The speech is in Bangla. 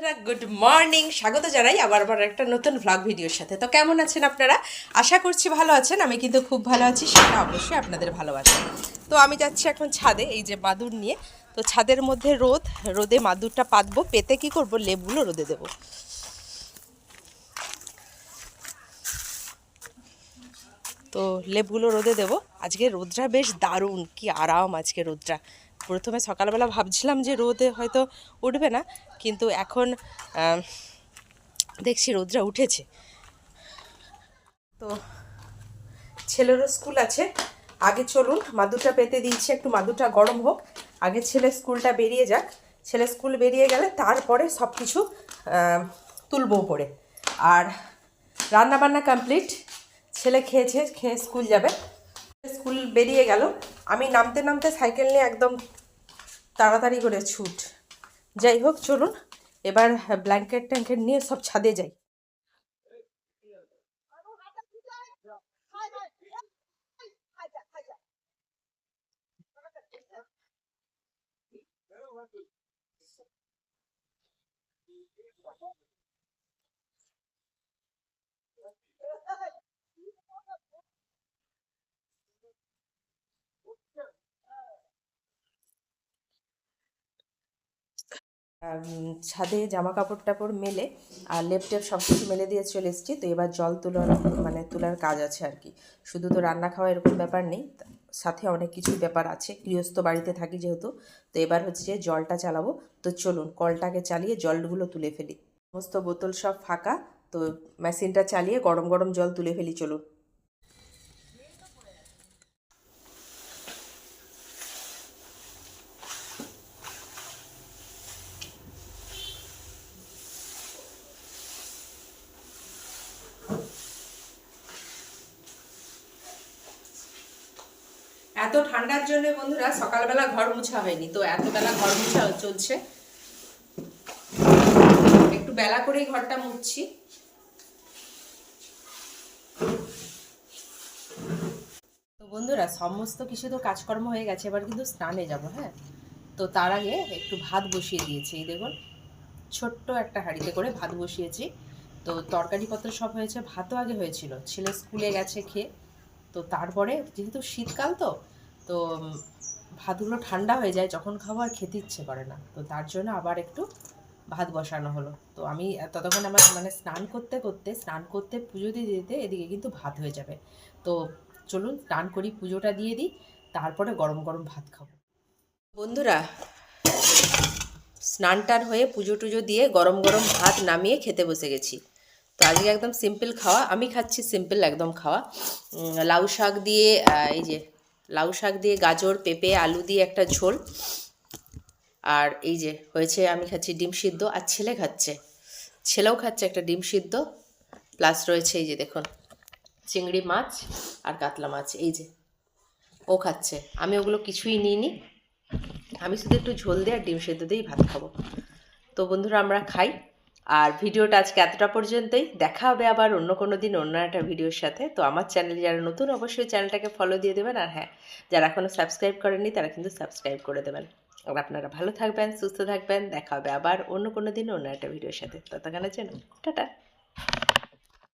বন্ধুরা গুড মর্নিং, স্বাগত জানাই আবার একটা নতুন ভ্লগ ভিডিওর সাথে। তো কেমন আছেন আপনারা? আশা করছি ভালো আছেন। আমি কিন্তু খুব ভালো আছি, সেটা অবশ্যই আপনাদের ভালোবাসা। তো আমি যাচ্ছি এখন ছাদে, এই যে মাদুর নিয়ে। তো ছাদের মধ্যে রোদে মাদুরটা পাতবো, পেতে কি করব, লেবুগুলো রোদে দেবো। তো লেবুগুলো রোদে দেবো। আজকে রোদটা বেশ দারুণ, কি আরাম আজকে রোদটা। প্রথমে সকালবেলা ভাবছিলাম যে রোদে হয়তো উঠবে না, কিন্তু এখন দেখছি রোদটা উঠেছে। তো ছেলেরও স্কুল আছে, আগে চলুন মাদুরটা পেতে দিয়েছি, একটু মাদুরটা গরম হোক, আগে ছেলের স্কুলটা বেরিয়ে যাক। ছেলে স্কুল বেরিয়ে গেলে তারপরে সব কিছু তুলবো পড়ে। আর রান্নাবান্না কমপ্লিট, ছেলে খেয়েছে, খেয়ে স্কুল যাবে। স্কুল বেরিয়ে গেল, আমি নামতে নামতে সাইকেল নিয়ে একদম তাড়াতাড়ি করে ছুট। যাই হোক, চলুন এবার ব্ল্যাঙ্কেট ট্যাঙ্কেট নিয়ে সব ছাদে যাই। ছাদে জামা কাপড় টাপড় মেলে আর লেপ টেপ সব কিছু মেলে দিয়ে চলে এসেছি। তো এবার জল তোলার কাজ আছে আর কি। শুধু তো রান্না খাওয়া এরকম ব্যাপার নেই, সাথে অনেক কিছু ব্যাপার আছে, গৃহস্থ বাড়িতে থাকি যেহেতু। তো এবার হচ্ছে যে জলটা চালাবো। তো চলুন কলটাকে চালিয়ে জলগুলো তুলে ফেলি। সমস্ত বোতল সব ফাঁকা, তো মেশিনটা চালিয়ে গরম গরম জল তুলে ফেলি, চলুন। এত ঠান্ডার জন্য বন্ধুরা সকালবেলা ঘর মুছা হয়নি, তো এত বেলা ঘর মুছা চলছে। একটু বেলা করেই ঘরটা মুছছি। তো বন্ধুরা সমস্ত কিছু তো কাজকর্ম হয়ে গেছে, এবার কিন্তু স্নানে যাব। হ্যাঁ, তো তার আগে একটু ভাত বসিয়ে দিয়েছি। এই দেখুন, ছোট্ট একটা হাঁড়িতে করে ভাত বসিয়েছি। তো তরকারিপত্র সব হয়েছে, ভাতও আগে হয়েছিল, ছেলে স্কুলে গেছে খেয়ে। তো তারপরে যেহেতু শীতকাল, তো তো ভাতগুলো ঠান্ডা হয়ে যায়, যখন খাবো আর খেতে ইচ্ছে করে না। তো তার জন্য আবার একটু ভাত বসানো হলো। তো আমি ততক্ষণ আমার স্নান করতে পুজো দিয়ে দিতে এদিকে কিন্তু ভাত হয়ে যাবে। তো চলুন স্নান করি, পুজোটা দিয়ে দিই, তারপরে গরম গরম ভাত খাবো। বন্ধুরা স্নান টান হয়ে পুজো টুজো দিয়ে গরম গরম ভাত নামিয়ে খেতে বসে গেছি। তো আজকে একদম সিম্পল খাওয়া, আমি খাচ্ছি সিম্পল একদম খাওয়া। লাউ শাক দিয়ে এই যে লাউ শাক দিয়ে গাজর পেঁপে আলু দিয়ে একটা ঝোল। আর এই যে হয়েছে, আমি খাচ্ছি ডিম সিদ্ধ, আর ছেলেও খাচ্ছে একটা ডিম সিদ্ধ। প্লাস রয়েছে এই যে দেখুন চিংড়ি মাছ আর কাতলা মাছ, এই যে ও খাচ্ছে, আমি ওগুলো কিছুই নিইনি। আমি শুধু একটু ঝোল দিয়ে আর ডিম সিদ্ধ দিয়েই ভাত খাবো। তো বন্ধুরা আমরা খাই। আর ভিডিওটা আজকে এতটা পর্যন্তই, দেখা হবে আবার অন্য কোনো দিন অন্য একটা ভিডিওর সাথে। তো আমার চ্যানেলে যারা নতুন অবশ্যই চ্যানেলটাকে ফলো দিয়ে দেবেন, আর হ্যাঁ, যারা এখনও সাবস্ক্রাইব করেননি তারা কিন্তু সাবস্ক্রাইব করে দেবেন। আর আপনারা ভালো থাকবেন, সুস্থ থাকবেন, দেখা হবে আবার অন্য কোনো দিন অন্য একটা ভিডিওর সাথে। ততক্ষণের জন্য টাটা।